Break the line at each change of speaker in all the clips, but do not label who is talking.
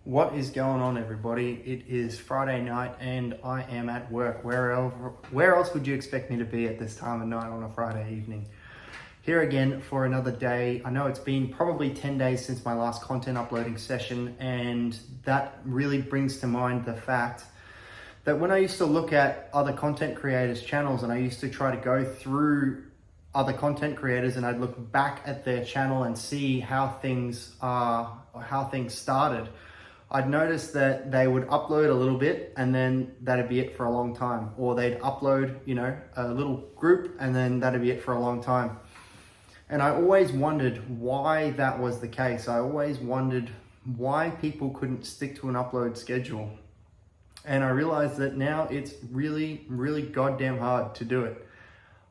What is going on, everybody? It is Friday night and I am at work. Where else would you expect me to be at this time of night on a Friday evening? Here again for another day. I know it's been probably 10 days since my last content uploading session, and that really brings to mind the fact that when I used to look at other content creators' channels and I used to try to go through other content creators and I'd look back at their channel and see how things started, I'd notice that they would upload a little bit and then that'd be it for a long time. Or they'd upload, a little group and then that'd be it for a long time. And I always wondered why that was the case. I always wondered why people couldn't stick to an upload schedule. And I realized that now it's really, really goddamn hard to do it.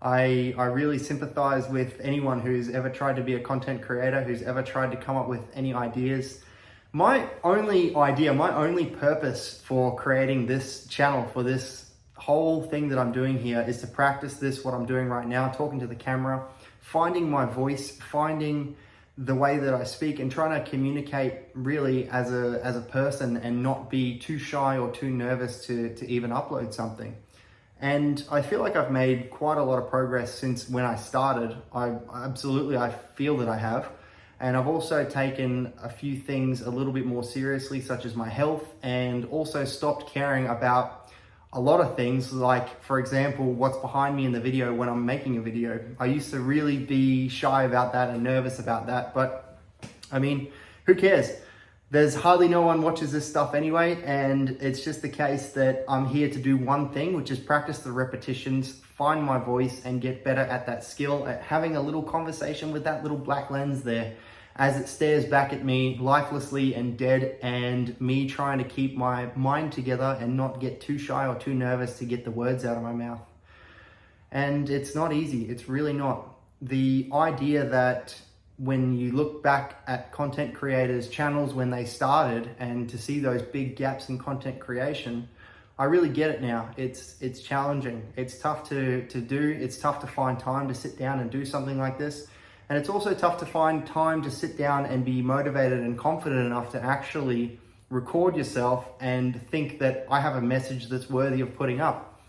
I really sympathize with anyone who's ever tried to be a content creator, who's ever tried to come up with any ideas. My only purpose for creating this channel, for this whole thing that I'm doing here, is to practice what I'm doing right now, talking to the camera, finding my voice, finding the way that I speak, and trying to communicate really as a person and not be too shy or too nervous to even upload something. And I feel like I've made quite a lot of progress since when I started. I feel that I have. And I've also taken a few things a little bit more seriously, such as my health, and also stopped caring about a lot of things, like, for example, what's behind me in the video when I'm making a video. I used to really be shy about that and nervous about that, but I mean, who cares? There's hardly no one watches this stuff anyway, and it's just the case that I'm here to do one thing, which is practice the repetitions, find my voice, and get better at that skill, at having a little conversation with that little black lens there as it stares back at me lifelessly and dead, and me trying to keep my mind together and not get too shy or too nervous to get the words out of my mouth. And it's not easy. It's really not. The idea that when you look back at content creators' channels when they started and to see those big gaps in content creation, I really get it now. It's challenging. It's tough to do. It's tough to find time to sit down and do something like this. And it's also tough to find time to sit down and be motivated and confident enough to actually record yourself and think that I have a message that's worthy of putting up.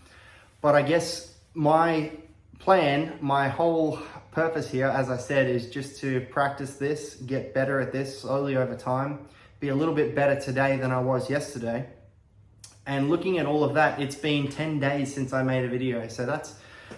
But I guess my plan, my whole purpose here, as I said, is just to practice this, get better at this slowly over time, be a little bit better today than I was yesterday. And looking at all of that, it's been 10 days since I made a video. So that's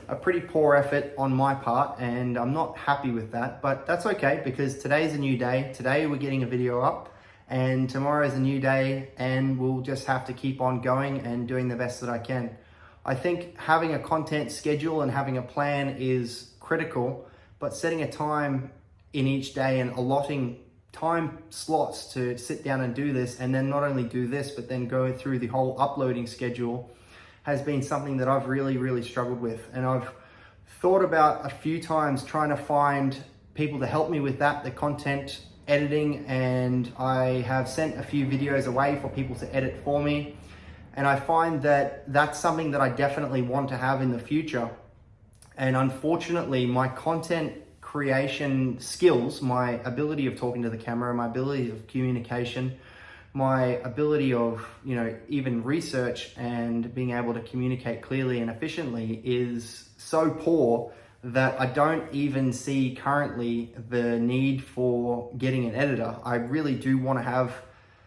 a pretty poor effort on my part, and I'm not happy with that, but that's okay, because today's a new day. Today we're getting a video up, and tomorrow's a new day, and we'll just have to keep on going and doing the best that I can. I think having a content schedule and having a plan is critical, but setting a time in each day and allotting time slots to sit down and do this, and then not only do this, but then go through the whole uploading schedule, has been something that I've really, really struggled with. And I've thought about a few times trying to find people to help me with that, the content editing, and I have sent a few videos away for people to edit for me. And I find that that's something that I definitely want to have in the future. And unfortunately, my content creation skills, my ability of talking to the camera, my ability of communication, my ability of, even research and being able to communicate clearly and efficiently is so poor that I don't even see currently the need for getting an editor. I really do want to have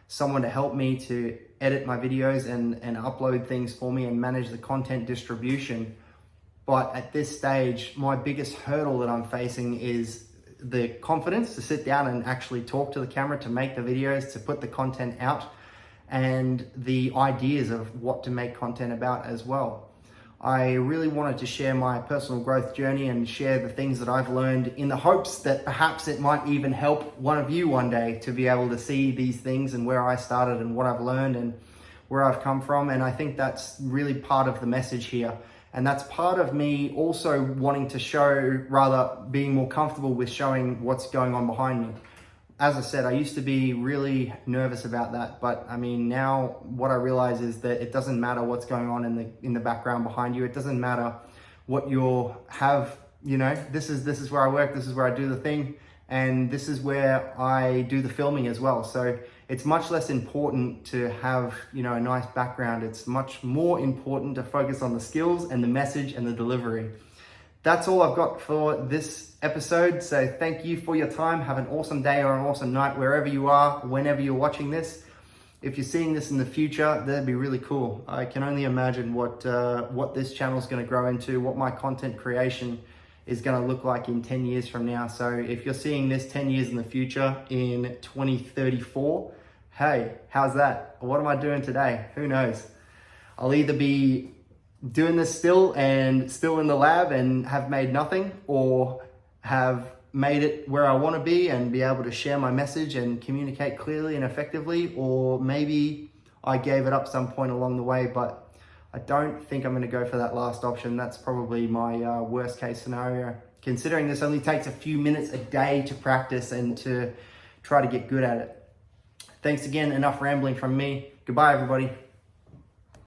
someone to help me to edit my videos and upload things for me and manage the content distribution. But at this stage, my biggest hurdle that I'm facing is the confidence to sit down and actually talk to the camera, to make the videos, to put the content out, and the ideas of what to make content about as well. I really wanted to share my personal growth journey and share the things that I've learned, in the hopes that perhaps it might even help one of you one day to be able to see these things and where I started and what I've learned and where I've come from. And I think that's really part of the message here. And that's part of me also wanting to show, rather being more comfortable with showing what's going on behind me. As I said, I used to be really nervous about that, but I mean, now what I realize is that it doesn't matter what's going on in the background behind you. It doesn't matter what you have, this is where I work, this is where I do the thing, and this is where I do the filming as well. So it's much less important to have, a nice background. It's much more important to focus on the skills and the message and the delivery. That's all I've got for this episode. So thank you for your time. Have an awesome day or an awesome night wherever you are, whenever you're watching this. If you're seeing this in the future, that'd be really cool. I can only imagine what this channel is going to grow into, what my content creation is going to look like in 10 years from now. So if you're seeing this 10 years in the future in 2034, hey, how's that? What am I doing today? Who knows? I'll either be doing this still in the lab and have made nothing, or have made it where I want to be and be able to share my message and communicate clearly and effectively, or maybe I gave it up some point along the way, but I don't think I'm going to go for that last option. That's probably my worst case scenario, considering this only takes a few minutes a day to practice and to try to get good at it. Thanks again. Enough rambling from me. Goodbye, everybody.